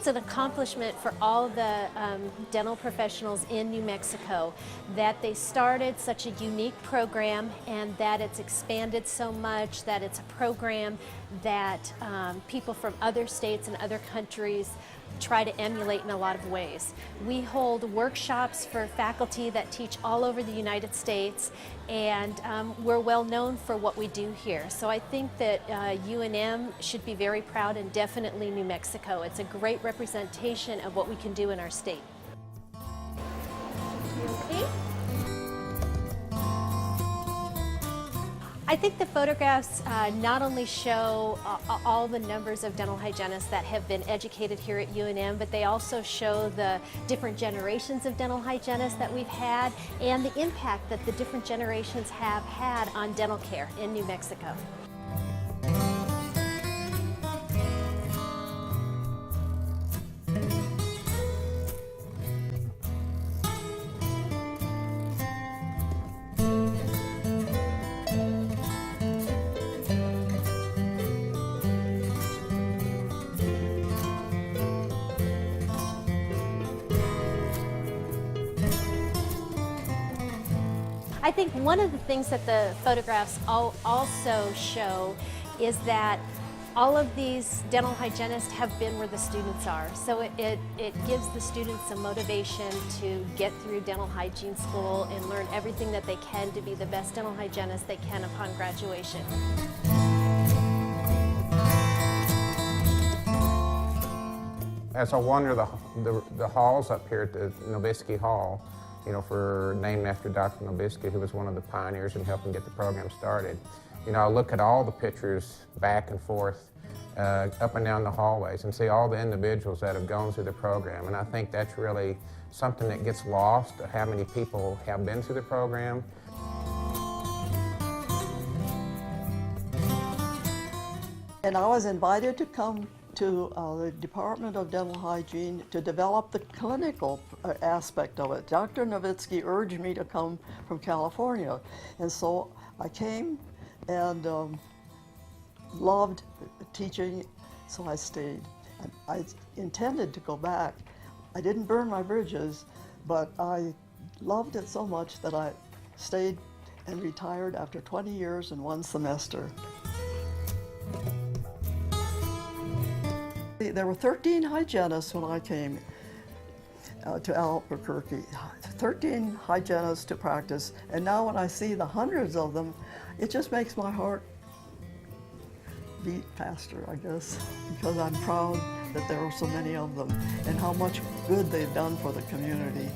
it's an accomplishment for all the dental professionals in New Mexico that they started such a unique program and that it's expanded so much, that it's a program that people from other states and other countries try to emulate in a lot of ways. We hold workshops for faculty that teach all over the United States, and we're well known for what we do here. So I think that UNM should be very proud, and definitely New Mexico. It's a great representation of what we can do in our state. Okay. I think the photographs not only show all the numbers of dental hygienists that have been educated here at UNM, but they also show the different generations of dental hygienists that we've had and the impact that the different generations have had on dental care in New Mexico. I think one of the things that the photographs also show is that all of these dental hygienists have been where the students are. So it gives the students some motivation to get through dental hygiene school and learn everything that they can to be the best dental hygienist they can upon graduation. As I wander the halls up here at the Nobisky Hall, named after Dr. Nobisky, who was one of the pioneers in helping get the program started. I look at all the pictures back and forth, up and down the hallways, and see all the individuals that have gone through the program. And I think that's really something that gets lost, how many people have been through the program. And I was invited to come to the Department of Dental Hygiene to develop the clinical aspect of it. Dr. Nowitzki urged me to come from California, and so I came and loved teaching, so I stayed. I intended to go back. I didn't burn my bridges, but I loved it so much that I stayed and retired after 20 years and 1 semester. There were 13 hygienists when I came to Albuquerque, 13 hygienists to practice, and now when I see the hundreds of them, it just makes my heart beat faster, I guess, because I'm proud that there are so many of them and how much good they've done for the community.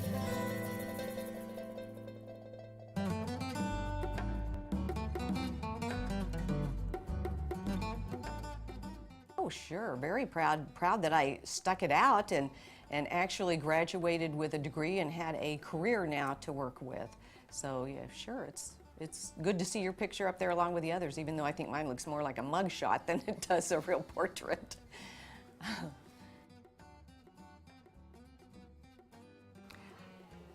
Oh, sure. Very proud that I stuck it out and actually graduated with a degree and had a career now to work with. So yeah, sure, it's good to see your picture up there along with the others, even though I think mine looks more like a mugshot than it does a real portrait.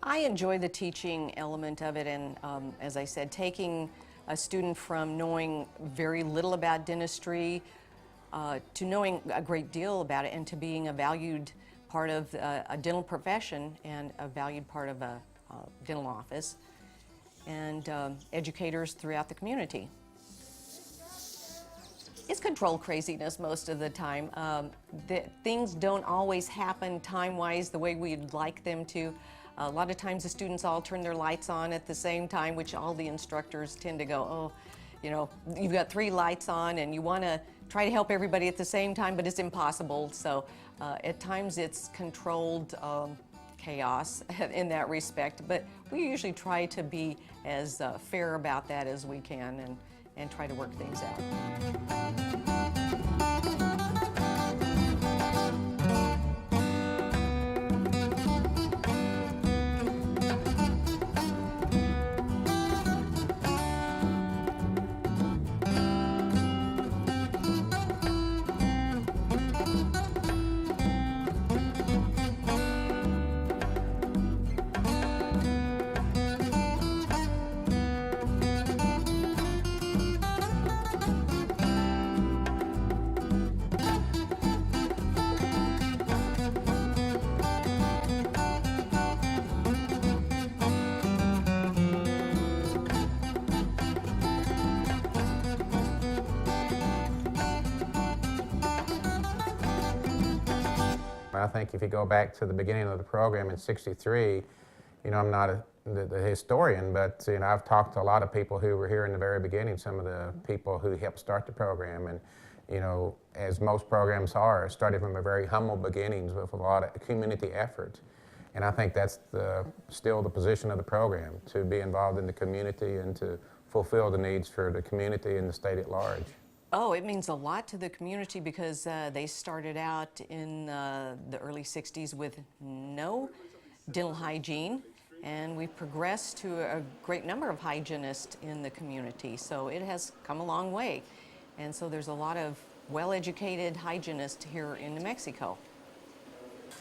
I enjoy the teaching element of it, and as I said, taking a student from knowing very little about dentistry to knowing a great deal about it, and to being a valued part of a dental profession and a valued part of a dental office, and educators throughout the community. It's control craziness most of the time. Things don't always happen time-wise the way we'd like them to. A lot of times the students all turn their lights on at the same time, which all the instructors tend to go, oh, you've got 3 lights on and you want to try to help everybody at the same time, but it's impossible. So at times it's controlled chaos in that respect, but we usually try to be as fair about that as we can and try to work things out. I think if you go back to the beginning of the program in '63, I'm not the historian, but I've talked to a lot of people who were here in the very beginning, some of the people who helped start the program, and as most programs are, started from a very humble beginnings with a lot of community effort. And I think that's still the position of the program, to be involved in the community and to fulfill the needs for the community and the state at large. Oh, it means a lot to the community because they started out in the early 60s with no dental hygiene, and we've progressed to a great number of hygienists in the community. So it has come a long way. And so there's a lot of well-educated hygienists here in New Mexico.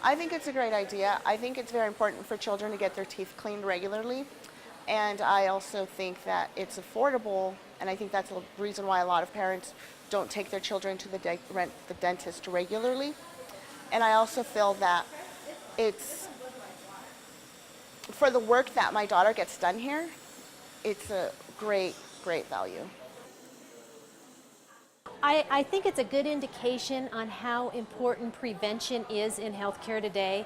I think it's a great idea. I think it's very important for children to get their teeth cleaned regularly. And I also think that it's affordable, and I think that's the reason why a lot of parents don't take their children to the dentist regularly. And I also feel that it's, for the work that my daughter gets done here, it's a great, great value. I think it's a good indication on how important prevention is in healthcare today,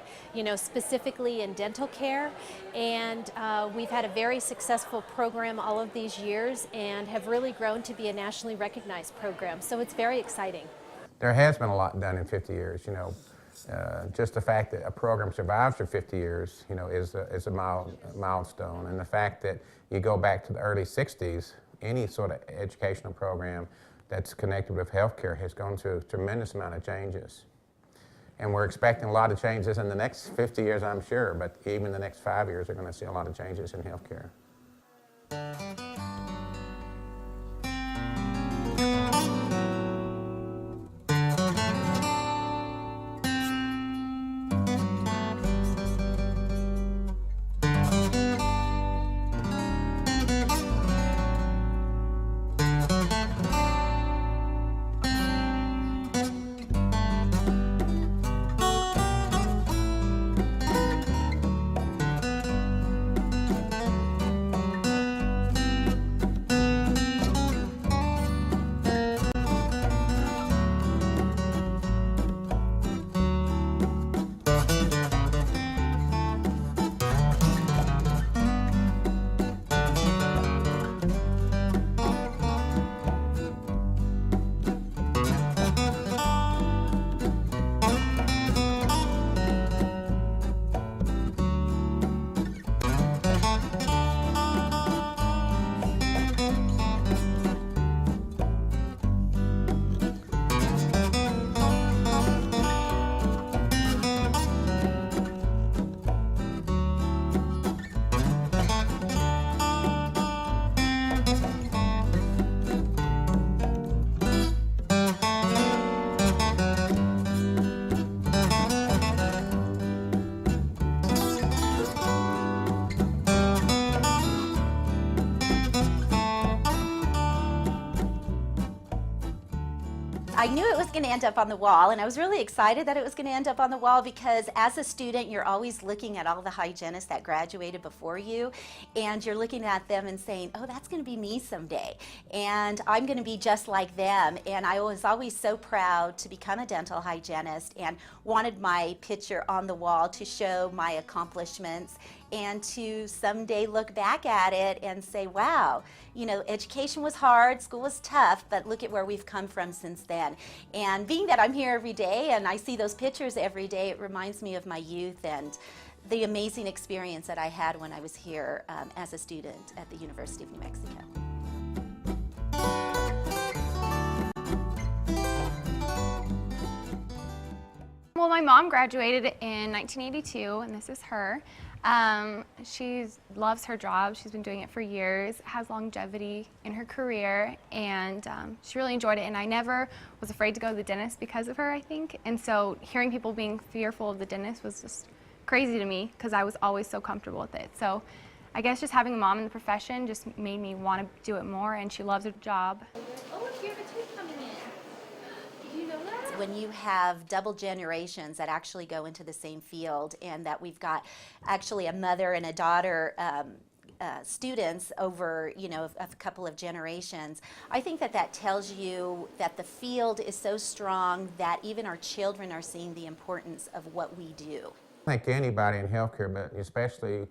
specifically in dental care. And we've had a very successful program all of these years and have really grown to be a nationally recognized program. So it's very exciting. There has been a lot done in 50 years, just the fact that a program survives for 50 years, is a milestone. And the fact that you go back to the early 60s, any sort of educational program that's connected with healthcare has gone through a tremendous amount of changes. And we're expecting a lot of changes in the next 50 years, I'm sure, but even the next 5 years, we're going to see a lot of changes in healthcare. I knew it was going to end up on the wall, and I was really excited that it was going to end up on the wall because as a student, you're always looking at all the hygienists that graduated before you, and you're looking at them and saying, oh, that's going to be me someday, and I'm going to be just like them. And I was always so proud to become a dental hygienist and wanted my picture on the wall to show my accomplishments and to someday look back at it and say, wow, education was hard, school was tough, but look at where we've come from since then. And being that I'm here every day and I see those pictures every day, it reminds me of my youth and the amazing experience that I had when I was here as a student at the University of New Mexico. Well, my mom graduated in 1982, and this is her. She loves her job. She's been doing it for years, has longevity in her career, and she really enjoyed it. And I never was afraid to go to the dentist because of her, I think. And so hearing people being fearful of the dentist was just crazy to me because I was always so comfortable with it. So I guess just having a mom in the profession just made me want to do it more, and she loves her job. Oh, look, you have a tooth coming in. Did you know that? When you have double generations that actually go into the same field, and that we've got actually a mother and a daughter students over, a couple of generations, I think that tells you that the field is so strong that even our children are seeing the importance of what we do. I think anybody in healthcare, but especially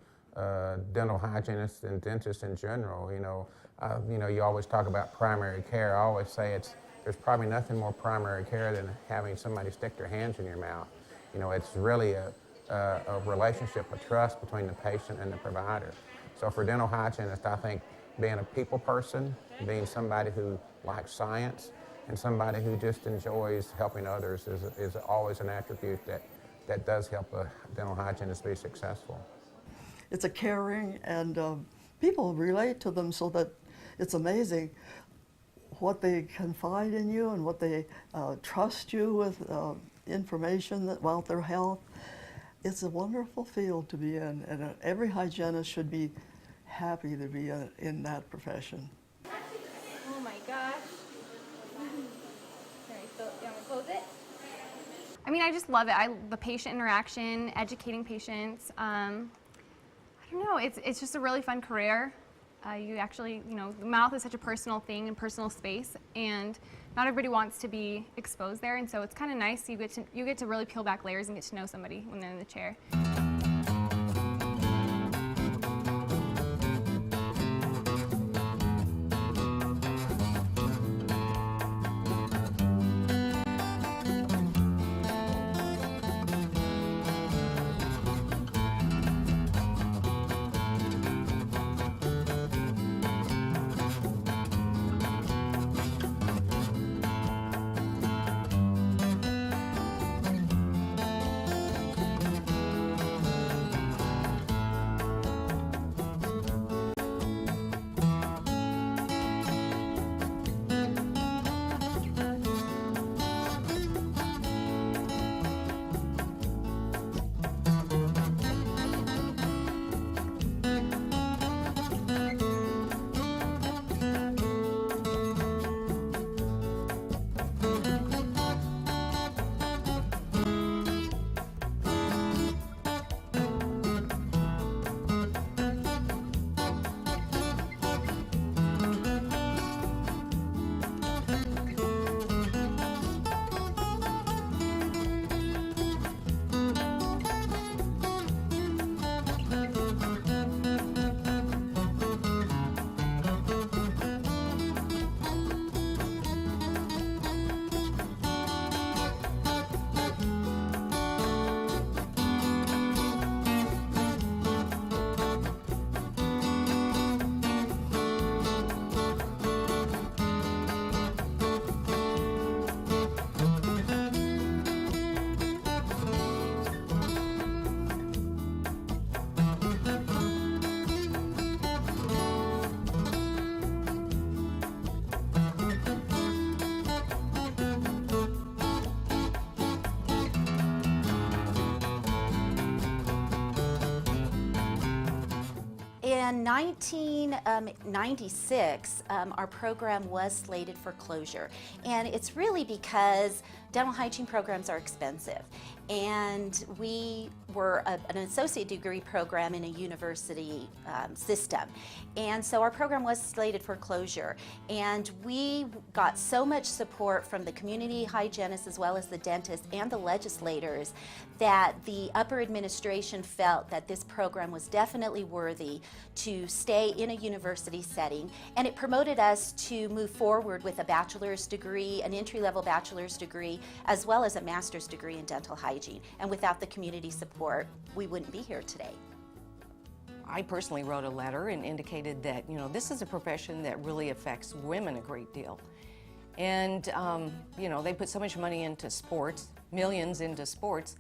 dental hygienists and dentists in general, you always talk about primary care. I always say there's probably nothing more primary care than having somebody stick their hands in your mouth. It's really a relationship of trust between the patient and the provider. So for dental hygienists, I think being a people person, being somebody who likes science, and somebody who just enjoys helping others is always an attribute that does help a dental hygienist be successful. It's a caring, and people relate to them so that it's amazing what they confide in you and what they trust you with information about their health. It's a wonderful field to be in, and every hygienist should be happy to be in that profession. Oh my gosh. Alright, so you want me to close it? I mean, I just love it. The patient interaction, educating patients. I don't know, it's just a really fun career. You actually, the mouth is such a personal thing and personal space, and not everybody wants to be exposed there, and so it's kind of nice. You get to really peel back layers and get to know somebody when they're in the chair. In 1996, our program was slated for closure, and it's really because dental hygiene programs are expensive, and we were an associate degree program in a university system, and so our program was slated for closure, and we got so much support from the community hygienists as well as the dentists and the legislators that the upper administration felt that this program was definitely worthy to stay in a university setting, and it promoted us to move forward with a bachelor's degree, an entry-level bachelor's degree, as well as a master's degree in dental hygiene. And without the community support, we wouldn't be here today. I personally wrote a letter and indicated that, this is a profession that really affects women a great deal. And, they put so much money into sports, millions into sports.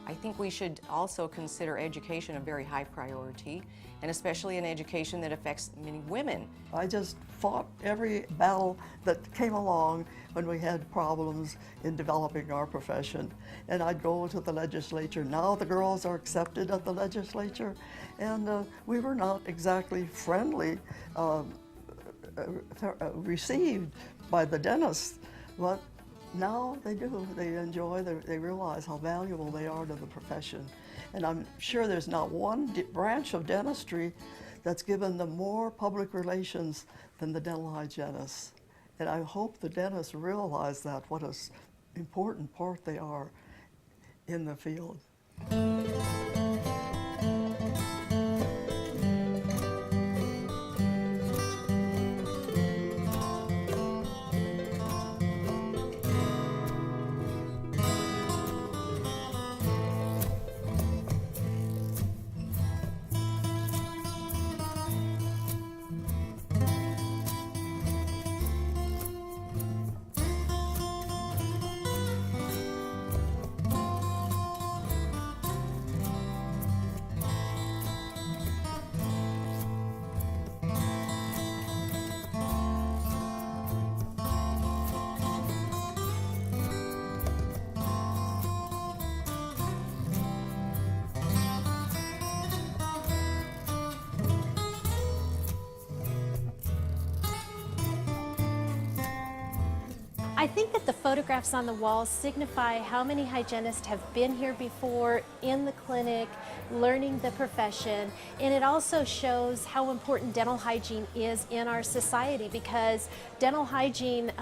I think we should also consider education a very high priority, and especially an education that affects many women. I just fought every battle that came along when we had problems in developing our profession. And I'd go to the legislature. Now the girls are accepted at the legislature, and we were not exactly friendly received by the dentists, but now they do. They enjoy, they realize how valuable they are to the profession. And I'm sure there's not one branch of dentistry that's given them more public relations than the dental hygienists. And I hope the dentists realize that, what an important part they are in the field. I think that the photographs on the walls signify how many hygienists have been here before in the clinic, learning the profession, and it also shows how important dental hygiene is in our society, because dental hygiene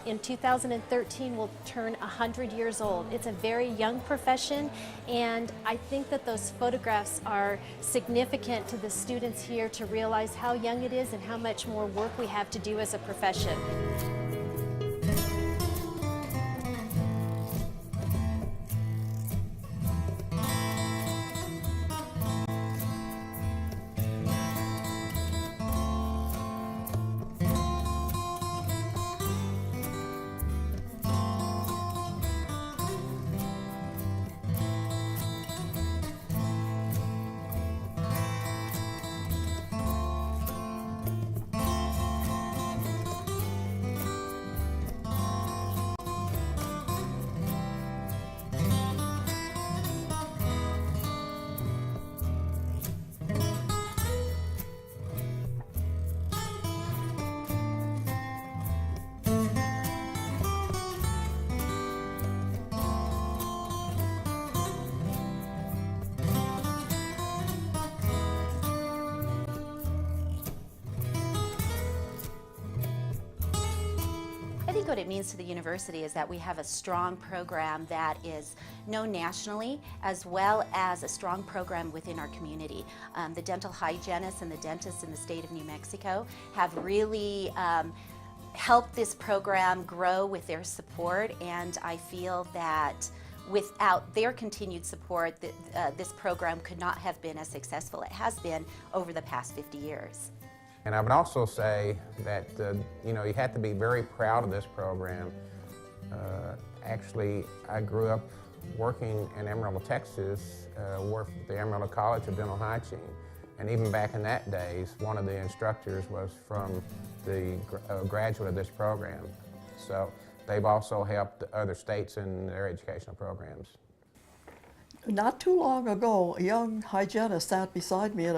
in 2013 will turn 100 years old. It's a very young profession, and I think that those photographs are significant to the students here to realize how young it is and how much more work we have to do as a profession. I think what it means to the university is that we have a strong program that is known nationally, as well as a strong program within our community. The dental hygienists and the dentists in the state of New Mexico have really helped this program grow with their support, and I feel that without their continued support, this program could not have been as successful as it has been over the past 50 years. And I would also say that you have to be very proud of this program. Actually, I grew up working in Amarillo, Texas, worked at the Amarillo College of Dental Hygiene. And even back in that days, one of the instructors was from the graduate of this program. So they've also helped other states in their educational programs. Not too long ago, a young hygienist sat beside me at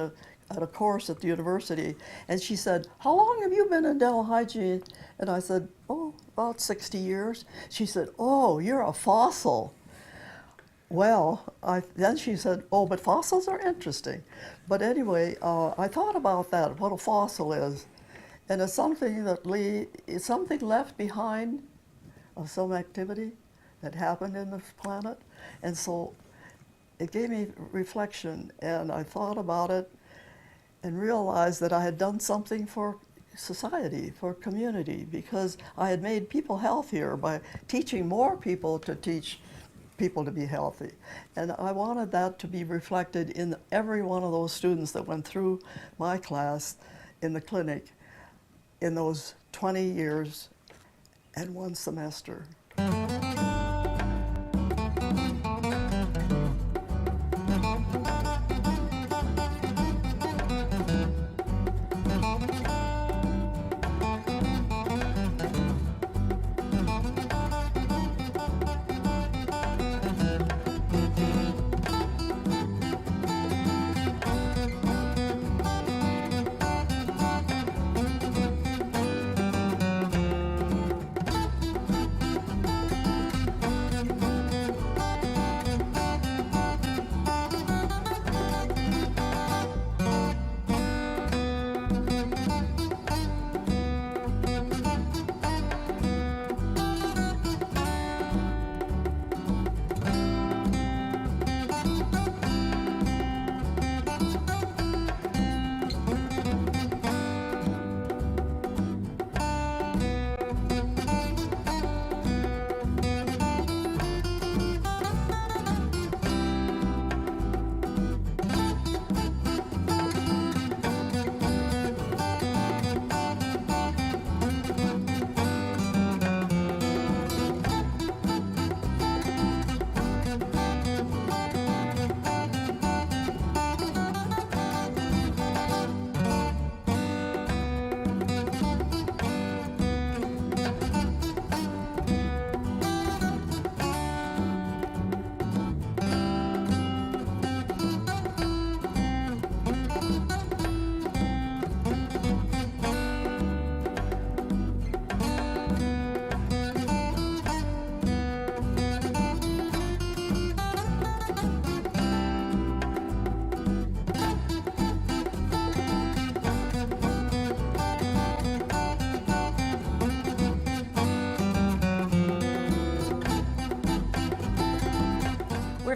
a course at the university, and she said, "How long have you been in dental hygiene?" And I said, "Oh, about 60 years." She said, "Oh, you're a fossil." Well, then she said, "Oh, but fossils are interesting." But anyway, I thought about that, what a fossil is. And it's something it's something left behind of some activity that happened in the planet. And so it gave me reflection, and I thought about it and realized that I had done something for society, for community, because I had made people healthier by teaching more people to teach people to be healthy. And I wanted that to be reflected in every one of those students that went through my class in the clinic in those 20 years and 1 semester.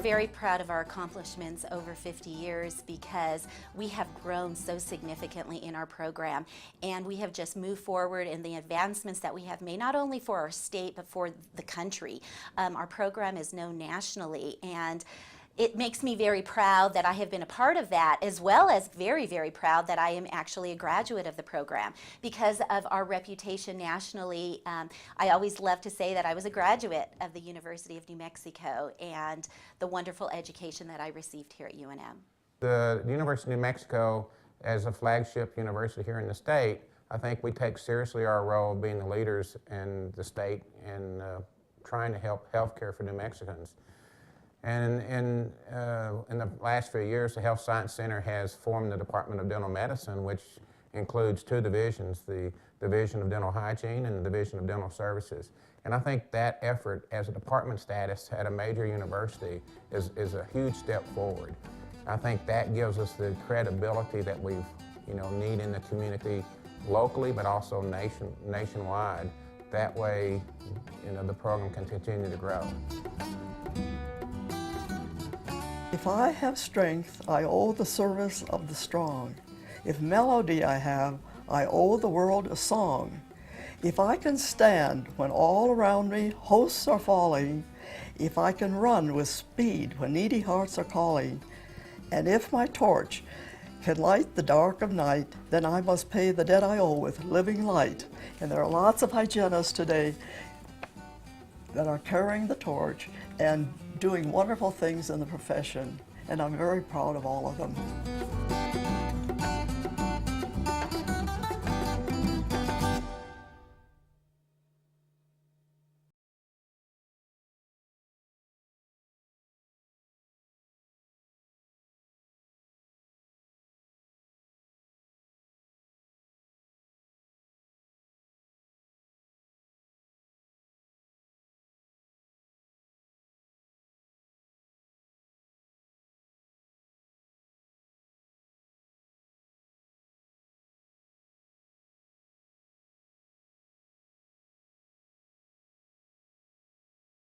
very proud of our accomplishments over 50 years because we have grown so significantly in our program, and we have just moved forward in the advancements that we have made, not only for our state but for the country. Our program is known nationally, and it makes me very proud that I have been a part of that, as well as very, very proud that I am actually a graduate of the program. Because of our reputation nationally, I always love to say that I was a graduate of the University of New Mexico and the wonderful education that I received here at UNM. The University of New Mexico, as a flagship university here in the state, I think we take seriously our role of being the leaders in the state and trying to help healthcare for New Mexicans. And in the last few years, the Health Science Center has formed the Department of Dental Medicine, which includes two divisions, the Division of Dental Hygiene and the Division of Dental Services. And I think that effort as a department status at a major university is a huge step forward. I think that gives us the credibility that we need in the community locally, but also nationwide. That way, the program can continue to grow. If I have strength, I owe the service of the strong. If melody I have, I owe the world a song. If I can stand when all around me hosts are falling, if I can run with speed when needy hearts are calling, and if my torch can light the dark of night, then I must pay the debt I owe with living light. And there are lots of hygienists today that are carrying the torch and doing wonderful things in the profession, and I'm very proud of all of them.